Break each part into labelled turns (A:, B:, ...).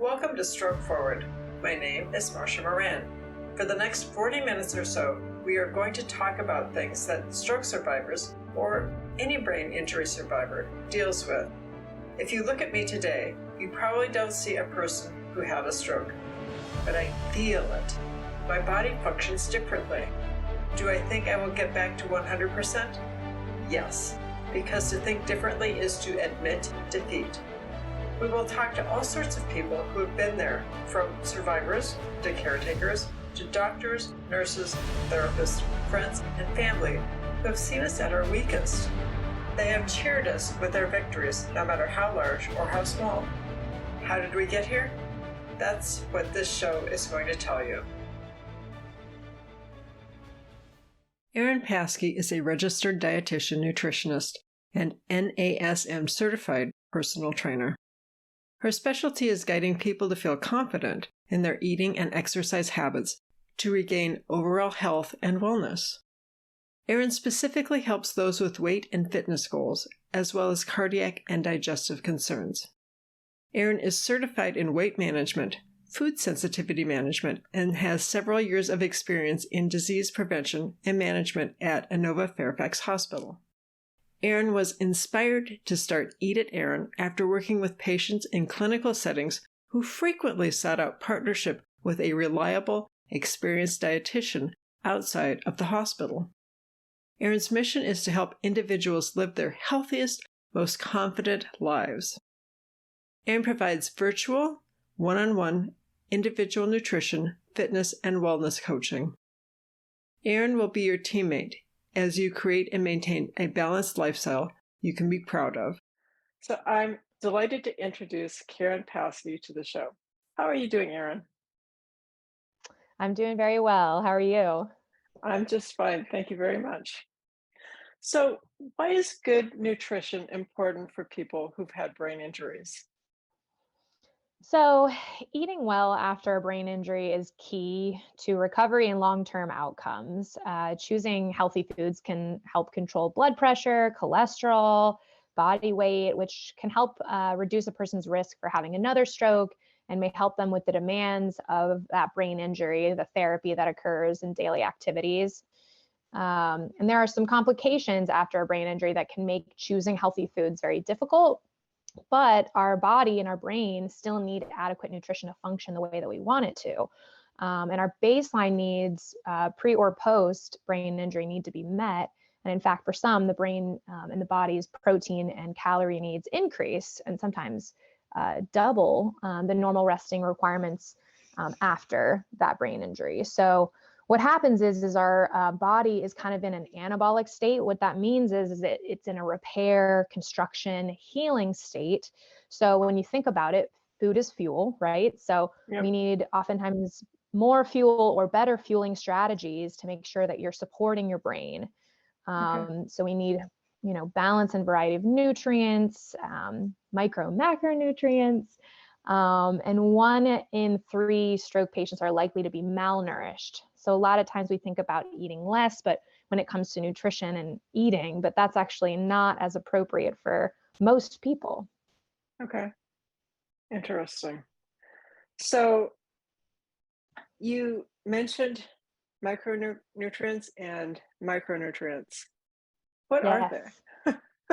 A: Welcome to Stroke Forward. My name is Marsha Moran. For the next 40 minutes or so, we are going to talk about things that stroke survivors or any brain injury survivor deals with. If you look at me today, you probably don't see a person who had a stroke, but I feel it. My body functions differently. Do I think I will get back to 100%? Yes, because to think differently is to admit defeat. We will talk to all sorts of people who have been there, from survivors to caretakers to doctors, nurses, therapists, friends, and family who have seen us at our weakest. They have cheered us with their victories, no matter how large or how small. How did we get here? That's what this show is going to tell you. Erin Pasky is a registered dietitian nutritionist and NASM certified personal trainer. Her specialty is guiding people to feel confident in their eating and exercise habits to regain overall health and wellness. Erin specifically helps those with weight and fitness goals, as well as cardiac and digestive concerns. Erin is certified in weight management, food sensitivity management, and has several years of experience in disease prevention and management at Inova Fairfax Hospital. Erin was inspired to start Eat It Erin after working with patients in clinical settings who frequently sought out partnership with a reliable, experienced dietitian outside of the hospital. Erin's mission is to help individuals live their healthiest, most confident lives. Erin provides virtual, one-on-one, individual nutrition, fitness, and wellness coaching. Erin will be your teammate as you create and maintain a balanced lifestyle you can be proud of. So I'm delighted to introduce Erin Pasky to the show. How are you doing, Erin?
B: I'm doing very well. How are you?
A: I'm just fine. Thank you very much. So why is good nutrition important for people who've had brain injuries?
B: So, eating well after a brain injury is key to recovery and long-term outcomes. Choosing healthy foods can help control blood pressure, cholesterol, body weight, which can help reduce a person's risk for having another stroke and may help them with the demands of that brain injury, the therapy that occurs in daily activities. And there are some complications after a brain injury that can make choosing healthy foods very difficult. But our body and our brain still need adequate nutrition to function the way that we want it to. And our baseline needs pre or post brain injury need to be met. And in fact, for some, the brain and the body's protein and calorie needs increase and sometimes double the normal resting requirements after that brain injury. So what happens is our body is kind of in an anabolic state. What that means is that it's in a repair, construction, healing state. So when you think about it, food is fuel, right? So we need oftentimes more fuel or better fueling strategies to make sure that you're supporting your brain. So we need, balance and variety of nutrients, micro and macronutrients. And 1 in 3 stroke patients are likely to be malnourished. So a lot of times we think about eating less, but when it comes to nutrition and eating, but that's actually not as appropriate for most people.
A: Okay. Interesting. So you mentioned macronutrients and micronutrients. What are they?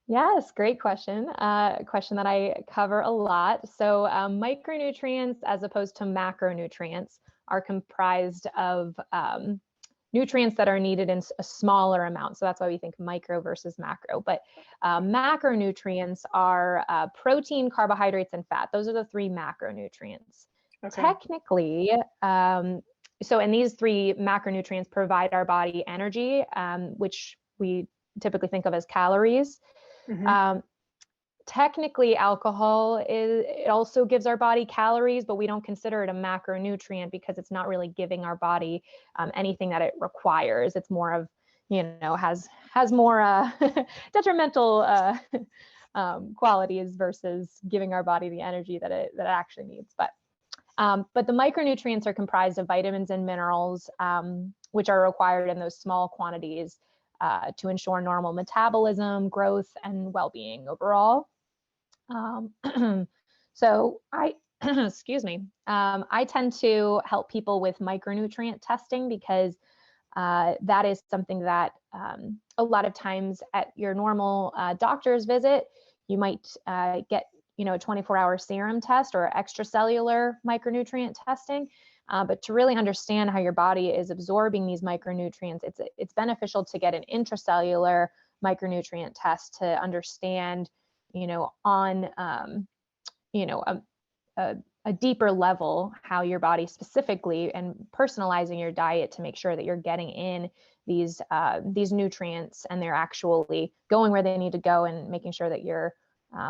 B: Yes, great question. A question that I cover a lot. So micronutrients as opposed to macronutrients are comprised of nutrients that are needed in a smaller amount. So that's why we think micro versus macro. But macronutrients are protein, carbohydrates, and fat. Those are the 3 macronutrients. Okay. Technically, and these 3 macronutrients provide our body energy, which we typically think of as calories. Technically, alcohol it also gives our body calories, but we don't consider it a macronutrient because it's not really giving our body anything that it requires. It's more of, has more detrimental qualities versus giving our body the energy that it actually needs. But the micronutrients are comprised of vitamins and minerals, which are required in those small quantities to ensure normal metabolism, growth, and well-being overall. So I excuse me, I tend to help people with micronutrient testing because that is something that a lot of times at your normal doctor's visit, you might get, a 24-hour serum test or extracellular micronutrient testing. But to really understand how your body is absorbing these micronutrients, it's beneficial to get an intracellular micronutrient test to understand, on a deeper level how your body specifically, and personalizing your diet to make sure that you're getting in these nutrients and they're actually going where they need to go, and making sure that your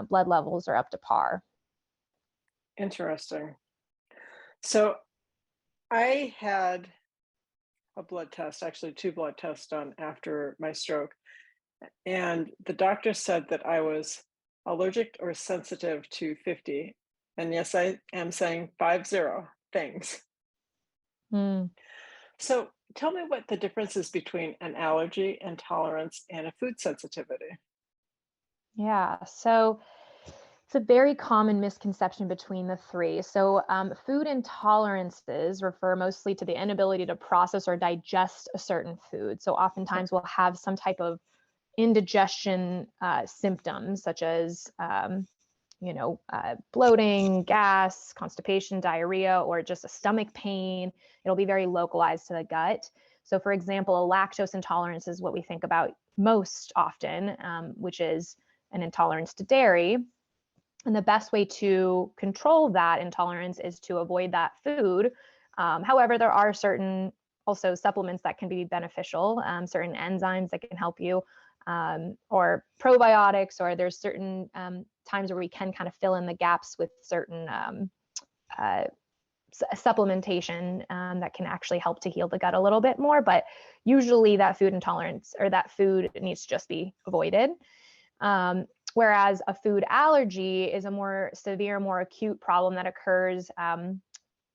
B: blood levels are up to par.
A: Interesting. So I had a blood test, actually two blood tests done after my stroke. And the doctor said that I was allergic or sensitive to 50. And yes, I am saying 50 things.
B: Mm,
A: So tell me what the difference is between an allergy, intolerance, and a food sensitivity.
B: yeah. So it's a very common misconception between the three. So, food intolerances refer mostly to the inability to process or digest a certain food. So, oftentimes we'll have some type of indigestion symptoms, such as, bloating, gas, constipation, diarrhea, or just a stomach pain. It'll be very localized to the gut. So, for example, a lactose intolerance is what we think about most often, which is an intolerance to dairy. And the best way to control that intolerance is to avoid that food. However, there are certain also supplements that can be beneficial, certain enzymes that can help you, or probiotics, or there's certain times where we can kind of fill in the gaps with certain supplementation that can actually help to heal the gut a little bit more. But usually that food intolerance or that food needs to just be avoided. Whereas a food allergy is a more severe, more acute problem that occurs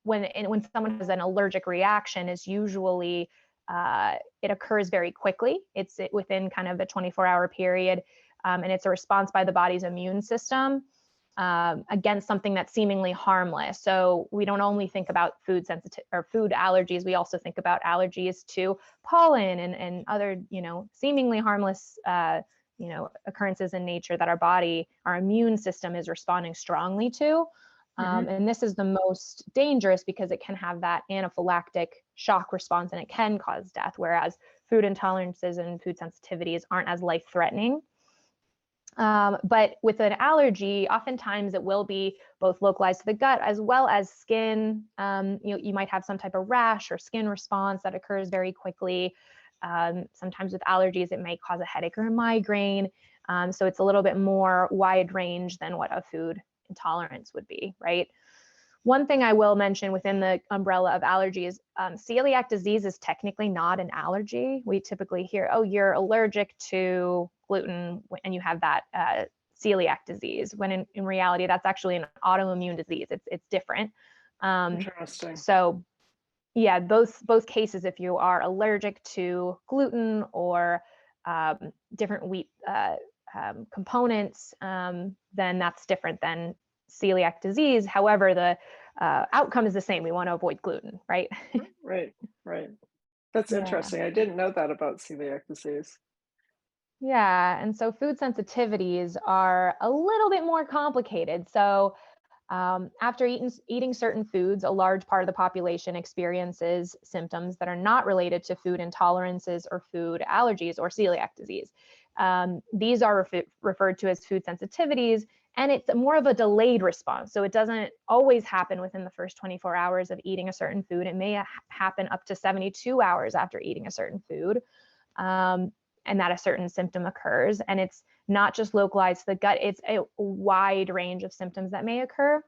B: when someone has an allergic reaction. Is usually it occurs very quickly. It's within kind of a 24-hour period, and it's a response by the body's immune system against something that's seemingly harmless. So we don't only think about food sensitive or food allergies. We also think about allergies to pollen and other, seemingly harmless occurrences in nature that our immune system is responding strongly to. And this is the most dangerous because it can have that anaphylactic shock response and it can cause death, whereas food intolerances and food sensitivities aren't as life-threatening. But with an allergy, oftentimes it will be both localized to the gut as well as skin. You might have some type of rash or skin response that occurs very quickly. Sometimes with allergies, it may cause a headache or a migraine. So it's a little bit more wide range than what a food intolerance would be, right? One thing I will mention within the umbrella of allergies, celiac disease is technically not an allergy. We typically hear, oh, you're allergic to gluten and you have that celiac disease, when in reality, that's actually an autoimmune disease. It's different.
A: Interesting.
B: So yeah, both cases, if you are allergic to gluten or different wheat components, then that's different than celiac disease. However, the outcome is the same. We want to avoid gluten, right?
A: Right, right. That's
B: Yeah.
A: interesting. I didn't know that about celiac disease.
B: Yeah. And so food sensitivities are a little bit more complicated. So after eating certain foods, a large part of the population experiences symptoms that are not related to food intolerances or food allergies or celiac disease. These are referred to as food sensitivities, and it's more of a delayed response. So it doesn't always happen within the first 24 hours of eating a certain food. It may happen up to 72 hours after eating a certain food, and that a certain symptom occurs. And it's not just localized to the gut, it's a wide range of symptoms that may occur.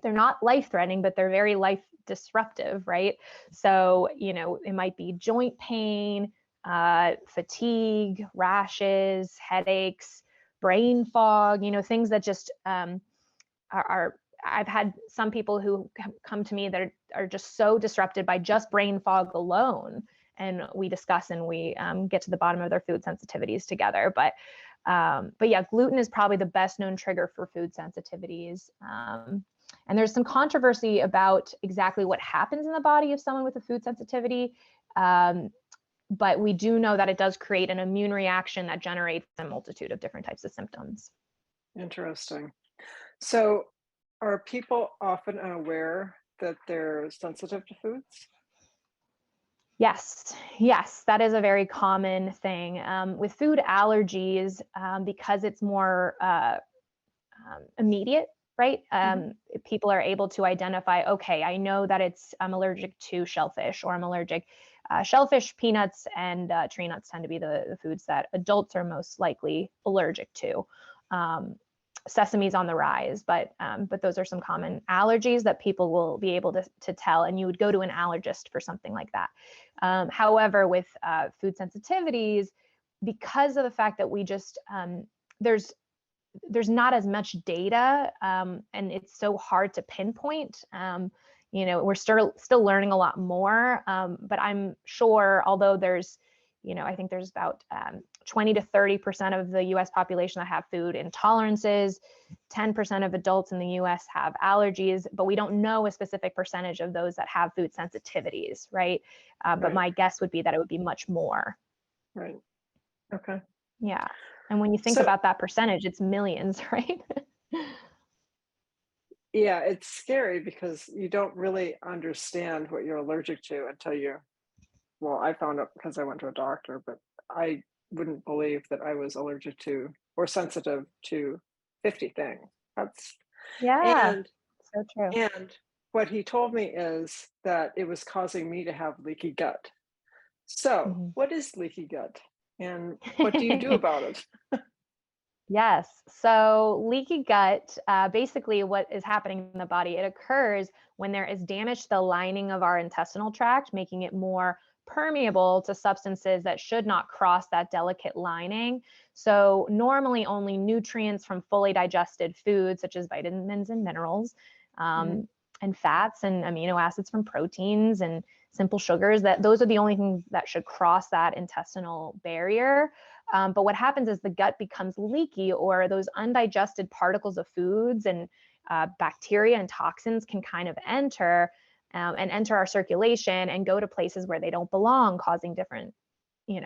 B: They're not life-threatening, but they're very life disruptive, right? So, it might be joint pain, fatigue, rashes, headaches, brain fog, things that just are I've had some people who come to me that are just so disrupted by just brain fog alone. And we discuss and we get to the bottom of their food sensitivities together. But yeah, gluten is probably the best known trigger for food sensitivities. And there's some controversy about exactly what happens in the body of someone with a food sensitivity. But we do know that it does create an immune reaction that generates a multitude of different types of symptoms.
A: Interesting. So, are people often unaware that they're sensitive to foods?
B: Yes, yes, that is a very common thing. With food allergies, because it's more immediate, right?
A: Hmm.
B: People are able to identify, okay, I know that I'm allergic to shellfish, or I'm allergic. Shellfish, peanuts, and tree nuts tend to be the foods that adults are most likely allergic to. Sesame's on the rise, but those are some common allergies that people will be able to tell, and you would go to an allergist for something like that. However, with food sensitivities, because of the fact that we just there's not as much data, and it's so hard to pinpoint. We're still learning a lot more, but I'm sure, although there's, I think there's about 20 to 30% of the US population that have food intolerances, 10% of adults in the US have allergies, but we don't know a specific percentage of those that have food sensitivities, right? But
A: Right.
B: my guess would be that it would be much more.
A: Right. Okay.
B: Yeah. And when you think
A: So,
B: about that percentage, it's millions, right?
A: yeah, it's scary because you don't really understand what you're allergic to until well, I found out because I went to a doctor, but I wouldn't believe that I was allergic to or sensitive to 50 things. That's
B: Yeah,
A: and
B: so true.
A: and what he told me is that it was causing me to have leaky gut. So,
B: Mhm.
A: what is leaky gut and what do you do about it?
B: Yes. So leaky gut, basically what is happening in the body, it occurs when there is damage to the lining of our intestinal tract, making it more permeable to substances that should not cross that delicate lining. So normally only nutrients from fully digested foods, such as vitamins and minerals,
A: Mhm.
B: um, and fats and amino acids from proteins and simple sugars, that those are the only things that should cross that intestinal barrier. But what happens is the gut becomes leaky, or those undigested particles of foods and bacteria and toxins can kind of enter, and enter our circulation and go to places where they don't belong, causing different,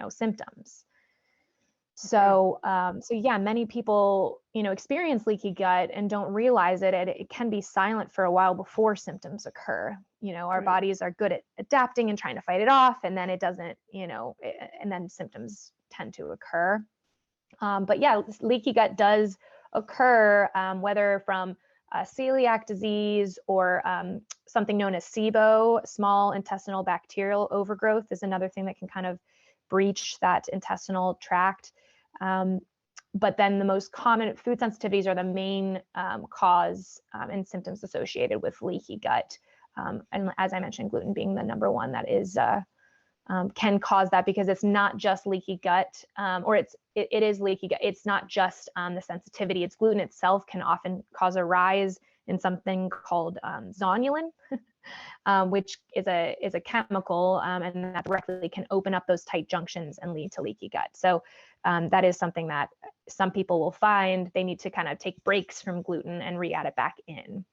B: symptoms.
A: Okay.
B: So yeah, many people, experience leaky gut and don't realize it. And it can be silent for a while before symptoms occur. Our
A: Right.
B: bodies are good at adapting and trying to fight it off, and then it doesn't, and then symptoms tend to occur. But yeah, leaky gut does occur, whether from celiac disease or something known as SIBO, small intestinal bacterial overgrowth, is another thing that can kind of breach that intestinal tract. Um, but then the most common food sensitivities are the main cause and symptoms associated with leaky gut. And as I mentioned, gluten being the number one that is can cause that, because it's not just leaky gut, or it is leaky gut. It's not just the sensitivity. It's gluten itself can often cause a rise in something called zonulin, which is a chemical, and that directly can open up those tight junctions and lead to leaky gut. So that is something that some people will find they need to kind of take breaks from gluten and re-add it back in.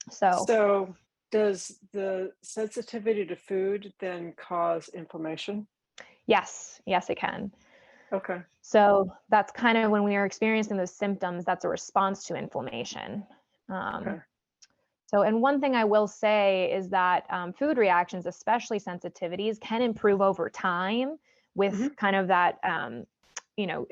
B: So
A: So, does the sensitivity to food then cause inflammation?
B: yes, yes, it can.
A: Okay.
B: So that's kind of when we are experiencing those symptoms, that's a response to inflammation. Um,
A: Okay.
B: and one thing I will say is that food reactions, especially sensitivities, can improve over time with
A: Hmm.
B: kind of that, you know,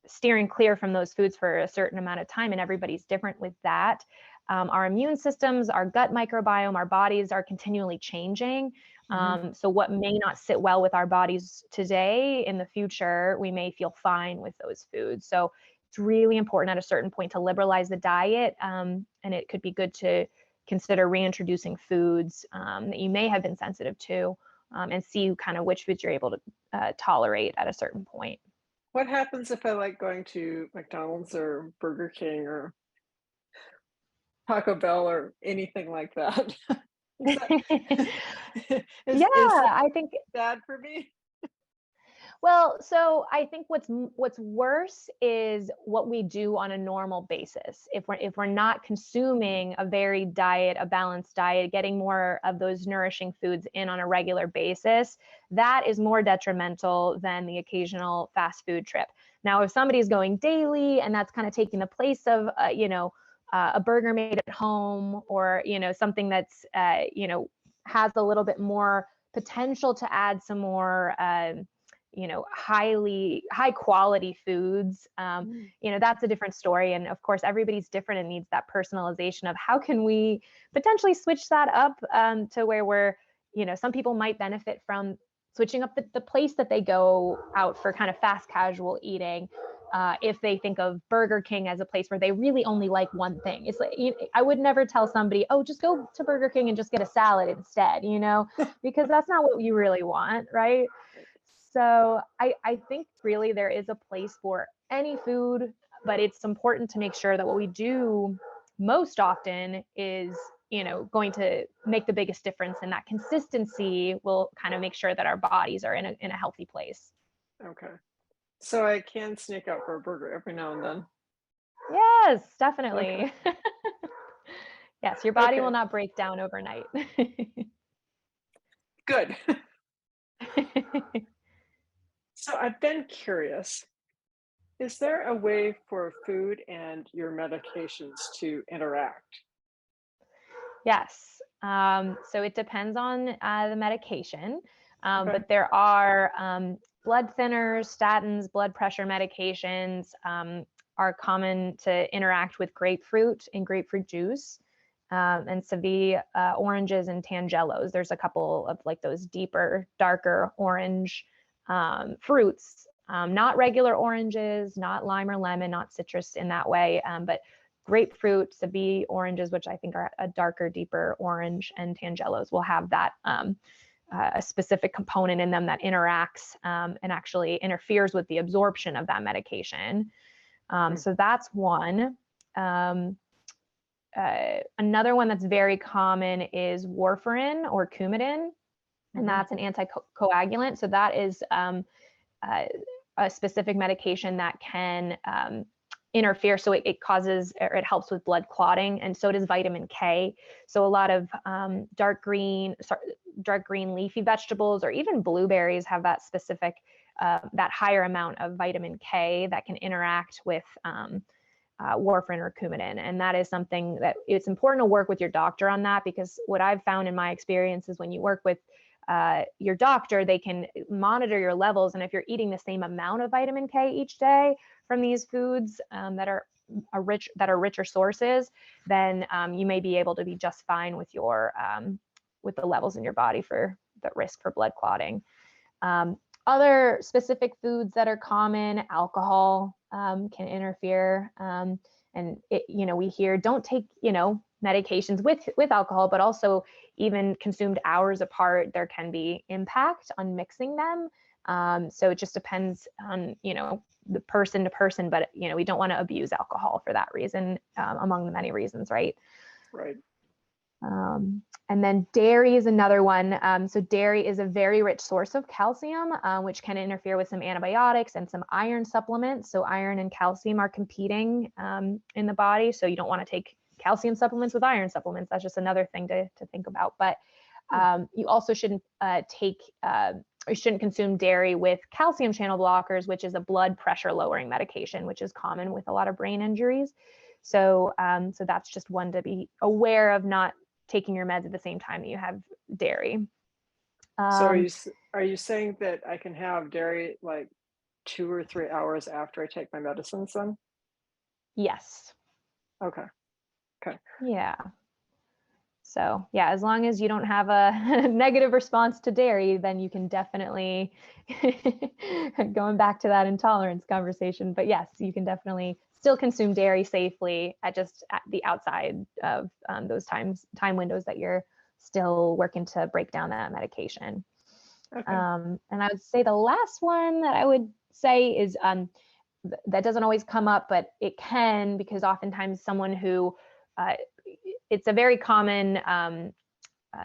B: steering clear from those foods for a certain amount of time, and everybody's different with that. Our immune systems, our gut microbiome, our bodies are continually changing.
A: Hmm.
B: So what may not sit well with our bodies today, in the future, we may feel fine with those foods. So it's really important at a certain point to liberalize the diet, and it could be good to consider reintroducing foods that you may have been sensitive to, and see kind of which foods you're able to tolerate at a certain point.
A: What happens if I like going to McDonald's or Burger King or Taco Bell or anything like that? Is that
B: Yeah,
A: is that
B: I think
A: bad for me?
B: Well, so I think what's worse is what we do on a normal basis. If we're not consuming a varied diet, a balanced diet, getting more of those nourishing foods in on a regular basis, that is more detrimental than the occasional fast food trip. Now, if somebody's going daily and that's kind of taking the place of a burger made at home, or something that's has a little bit more potential to add some more high quality foods, that's a different story. And of course, everybody's different and needs that personalization of how can we potentially switch that up, to where some people might benefit from switching up the place that they go out for kind of fast casual eating. If they think of Burger King as a place where they really only like one thing, it's like, I would never tell somebody, oh, just go to Burger King and just get a salad instead, because that's not what you really want, right? So I think really there is a place for any food, but it's important to make sure that what we do most often is, going to make the biggest difference, and that consistency will kind of make sure that our bodies are in a healthy place.
A: Okay. So I can sneak out for a burger every now and then.
B: Yes, definitely.
A: Okay.
B: Yes, your body
A: Okay.
B: will not break down overnight.
A: Good. So I've been curious, is there a way for food and your medications to interact?
B: Yes. So it depends on the medication,
A: Okay.
B: but there are blood thinners, statins, blood pressure medications are common to interact with grapefruit and grapefruit juice, and Seville oranges and tangelos. There's a couple of like those deeper, darker orange fruits, not regular oranges, not lime or lemon, not citrus in that way, but grapefruit, Seville oranges, which I think are a darker, deeper orange, and tangelos will have that a specific component in them that interacts and actually interferes with the absorption of that medication. So that's one. Another one that's very common is warfarin or Coumadin, and that's an anticoagulant. So that is a specific medication that can interfere. So it causes, or it helps with blood clotting, and so does vitamin K. So a lot of dark green leafy vegetables, or even blueberries, have that specific, that higher amount of vitamin K that can interact with warfarin or Coumadin. And that is something that it's important to work with your doctor on that, because what I've found in my experience is when you work with your doctor, they can monitor your levels. And if you're eating the same amount of vitamin K each day from these foods that are richer sources, then you may be able to be just fine with your with the levels in your body for the risk for blood clotting. Other specific foods that are common, alcohol can interfere. And we hear don't take medications with alcohol, but also even consumed hours apart, there can be impact on mixing them. So it just depends on the person to person, but we don't want to abuse alcohol for that reason, among the many reasons, right?
A: Right.
B: And then dairy is another one. So dairy is a very rich source of calcium, which can interfere with some antibiotics and some iron supplements. So iron and calcium are competing in the body. So you don't want to take calcium supplements with iron supplements. That's just another thing to think about. But you also shouldn't you shouldn't consume dairy with calcium channel blockers, which is a blood pressure lowering medication, which is common with a lot of brain injuries. So so that's just one to be aware of, not taking your meds at the same time that you have dairy.
A: So are you saying that I can have dairy like 2 or 3 hours after I take my medicines then?
B: Yes.
A: Okay.
B: Yeah. So yeah, as long as you don't have a negative response to dairy, then you can definitely, going back to that intolerance conversation, but yes, you can definitely still consume dairy safely at the outside of those time windows that you're still working to break down that medication.
A: Okay.
B: And I would say the last one that I would say is that doesn't always come up, but it can, because oftentimes someone who it's a very common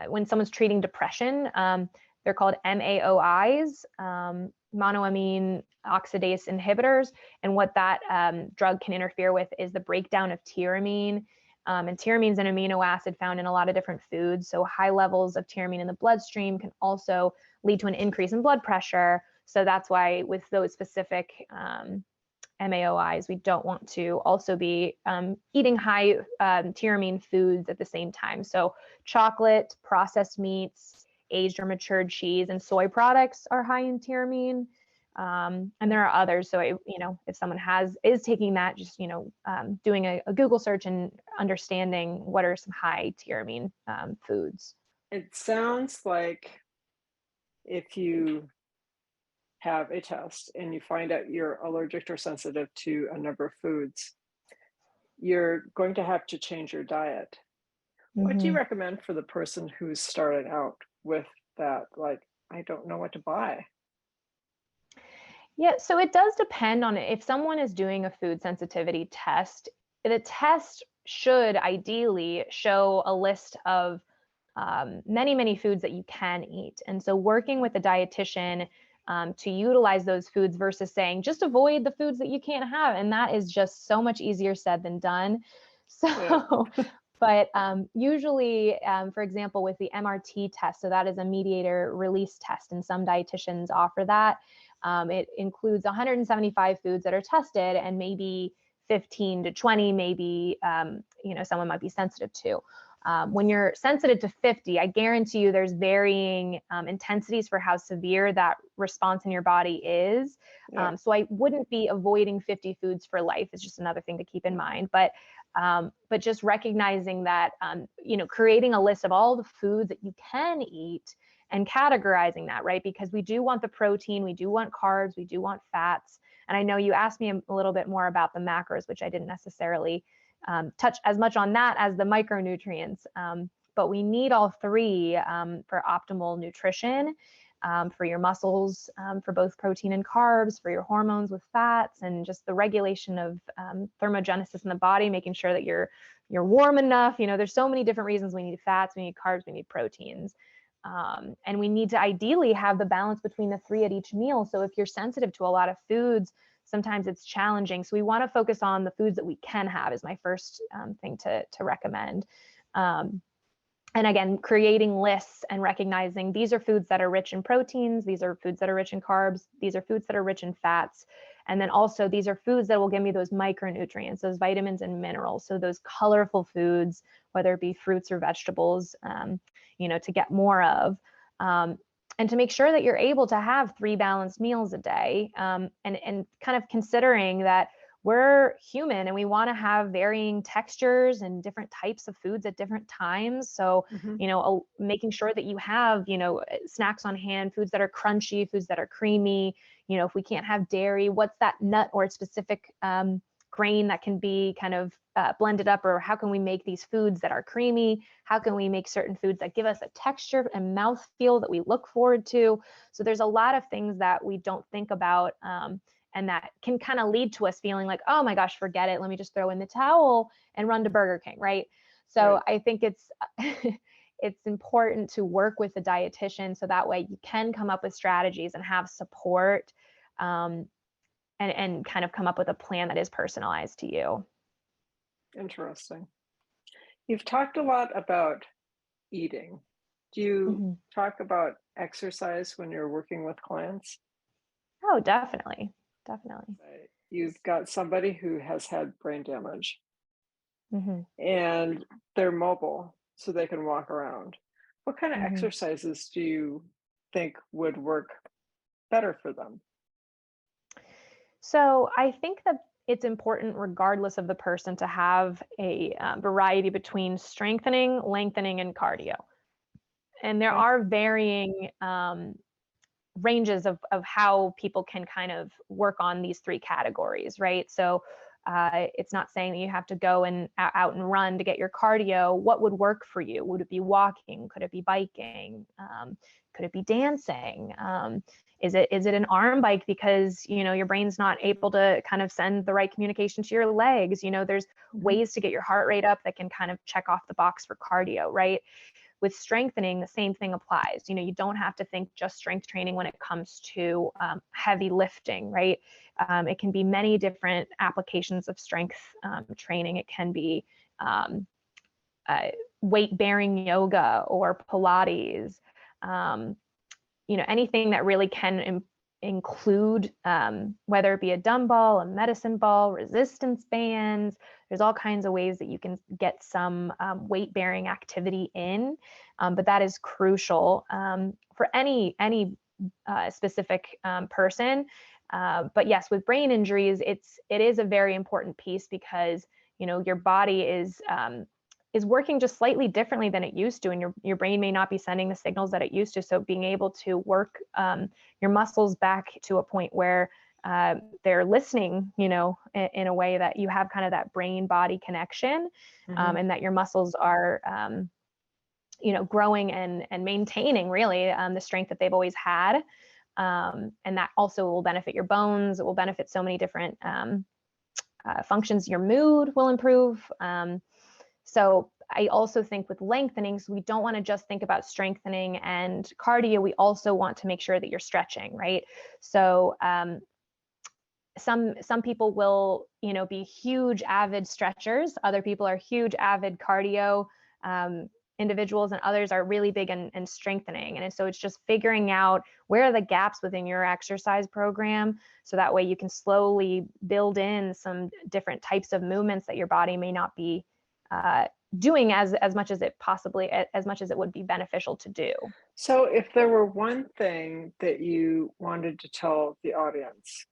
B: when someone's treating depression, They're called MAOIs, monoamine oxidase inhibitors. And what that drug can interfere with is the breakdown of tyramine. And tyramine is an amino acid found in a lot of different foods. So high levels of tyramine in the bloodstream can also lead to an increase in blood pressure. So that's why with those specific MAOIs, we don't want to also be eating high tyramine foods at the same time. So chocolate, processed meats, aged or matured cheese, and soy products are high in tyramine. And there are others. So, if someone is taking that, just, doing a Google search and understanding what are some high tyramine foods.
A: It sounds like if you have a test and you find out you're allergic or sensitive to a number of foods, you're going to have to change your diet. What do you recommend for the person who's starting out with that? Like, I don't know what to buy.
B: Yeah, so it does depend on if someone is doing a food sensitivity test. The test should ideally show a list of many, many foods that you can eat. And so working with a dietitian to utilize those foods versus saying, just avoid the foods that you can't have. And that is just so much easier said than done. So, yeah. But usually, for example, with the MRT test, so that is a mediator release test, and some dietitians offer that. It includes 175 foods that are tested, and maybe 15 to 20, maybe, someone might be sensitive to. When you're sensitive to 50, I guarantee you there's varying intensities for how severe that response in your body is. Yeah. So I wouldn't be avoiding 50 foods for life. Is just another thing to keep in mind. But just recognizing that, creating a list of all the foods that you can eat and categorizing that, right? Because we do want the protein, we do want carbs, we do want fats. And I know you asked me a little bit more about the macros, which I didn't necessarily touch as much on that as the micronutrients, but we need all three for optimal nutrition, for your muscles, for both protein and carbs, for your hormones with fats, and just the regulation of thermogenesis in the body, making sure that you're warm enough. There's so many different reasons we need fats, we need carbs, we need proteins. And we need to ideally have the balance between the three at each meal. So if you're sensitive to a lot of foods, sometimes it's challenging. So we want to focus on the foods that we can have is my first thing to recommend. And again, creating lists and recognizing these are foods that are rich in proteins, these are foods that are rich in carbs, these are foods that are rich in fats. And then also these are foods that will give me those micronutrients, those vitamins and minerals. So those colorful foods, whether it be fruits or vegetables, to get more of. And to make sure that you're able to have 3 balanced meals a day, and kind of considering that we're human and we want to have varying textures and different types of foods at different times. So, making sure that you have, snacks on hand, foods that are crunchy, foods that are creamy. If we can't have dairy, what's that nut or specific grain that can be kind of blended up, or how can we make these foods that are creamy? How can we make certain foods that give us a texture and mouthfeel that we look forward to? So there's a lot of things that we don't think about, and that can kind of lead to us feeling like, oh my gosh, forget it. Let me just throw in the towel and run to Burger King, right? So right. I think it's it's important to work with a dietitian so that way you can come up with strategies and have support, and kind of come up with a plan that is personalized to you.
A: Interesting. You've talked a lot about eating. Do you talk about exercise when you're working with clients?
B: Oh, definitely. Definitely.
A: Right. You've got somebody who has had brain damage, and they're mobile, so they can walk around. What kind of exercises do you think would work better for them?
B: So I think that it's important, regardless of the person, to have a variety between strengthening, lengthening, and cardio. And there are varying ranges of how people can kind of work on these 3 categories, right? So it's not saying that you have to go and out and run to get your cardio. What would work for you? Would it be walking? Could it be biking? Could it be dancing? Is it an arm bike because, your brain's not able to kind of send the right communication to your legs? There's ways to get your heart rate up that can kind of check off the box for cardio, right? with strengthening, the same thing applies. You don't have to think just strength training when it comes to heavy lifting, right? It can be many different applications of strength training. It can be weight-bearing yoga or Pilates, anything that really can include, whether it be a dumbbell, a medicine ball, resistance bands. There's all kinds of ways that you can get some weight-bearing activity in, but that is crucial for any specific person. But yes, with brain injuries, it is a very important piece because your body is working just slightly differently than it used to, and your brain may not be sending the signals that it used to. So being able to work your muscles back to a point where they're listening, in a way that you have kind of that brain-body connection, and that your muscles are, growing and maintaining really the strength that they've always had. And that also will benefit your bones. It will benefit so many different functions. Your mood will improve. So I also think with lengthening, so we don't want to just think about strengthening and cardio. We also want to make sure that you're stretching, right? So some people will, be huge avid stretchers. Other people are huge avid cardio individuals, and others are really big in strengthening. And so it's just figuring out where are the gaps within your exercise program, so that way you can slowly build in some different types of movements that your body may not be doing as much as it would be beneficial to do.
A: So if there were one thing that you wanted to tell the audience,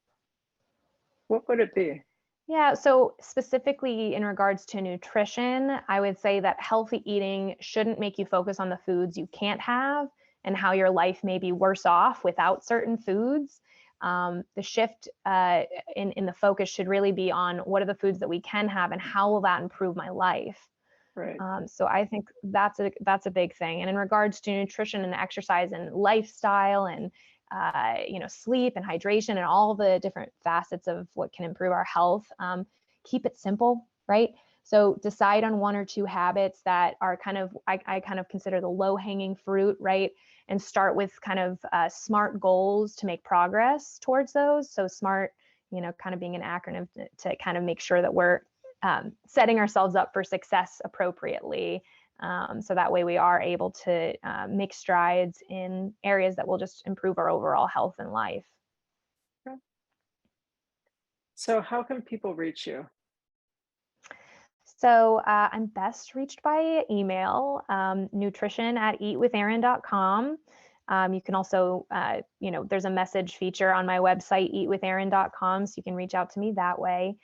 A: what would it be?
B: Yeah, so specifically in regards to nutrition, I would say that healthy eating shouldn't make you focus on the foods you can't have and how your life may be worse off without certain foods. The shift in the focus should really be on what are the foods that we can have and how will that improve my life.
A: Right.
B: So I think that's a big thing. And in regards to nutrition and exercise and lifestyle and sleep and hydration and all the different facets of what can improve our health, keep it simple, right? So decide on one or two habits that are I kind of consider the low-hanging fruit, right? And start with kind of SMART goals to make progress towards those. So SMART, kind of being an acronym to kind of make sure that we're setting ourselves up for success appropriately. So that way we are able to make strides in areas that will just improve our overall health and life.
A: Okay. So how can people reach you?
B: So I'm best reached by email, nutrition@eatwitherin.com. You can also, there's a message feature on my website, eatwitherin.com, so you can reach out to me that way.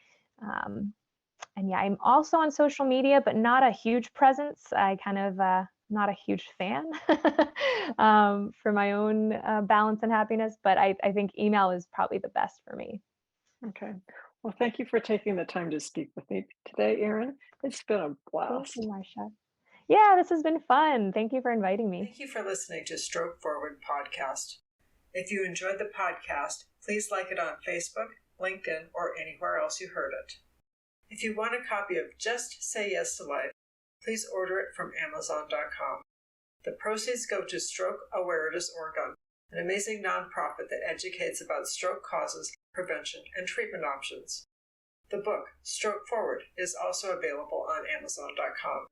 B: And yeah, I'm also on social media, but not a huge presence. I kind of not a huge fan for my own balance and happiness, but I think email is probably the best for me.
A: Okay. Well, thank you for taking the time to speak with me today, Erin. It's been a blast.
B: Thank you, Marcia. Yeah, this has been fun. Thank you for inviting me.
A: Thank you for listening to Stroke Forward Podcast. If you enjoyed the podcast, please like it on Facebook, LinkedIn, or anywhere else you heard it. If you want a copy of Just Say Yes to Life, please order it from Amazon.com. The proceeds go to Stroke Awareness Oregon, an amazing nonprofit that educates about stroke causes, prevention, and treatment options. The book, Stroke Forward, is also available on Amazon.com.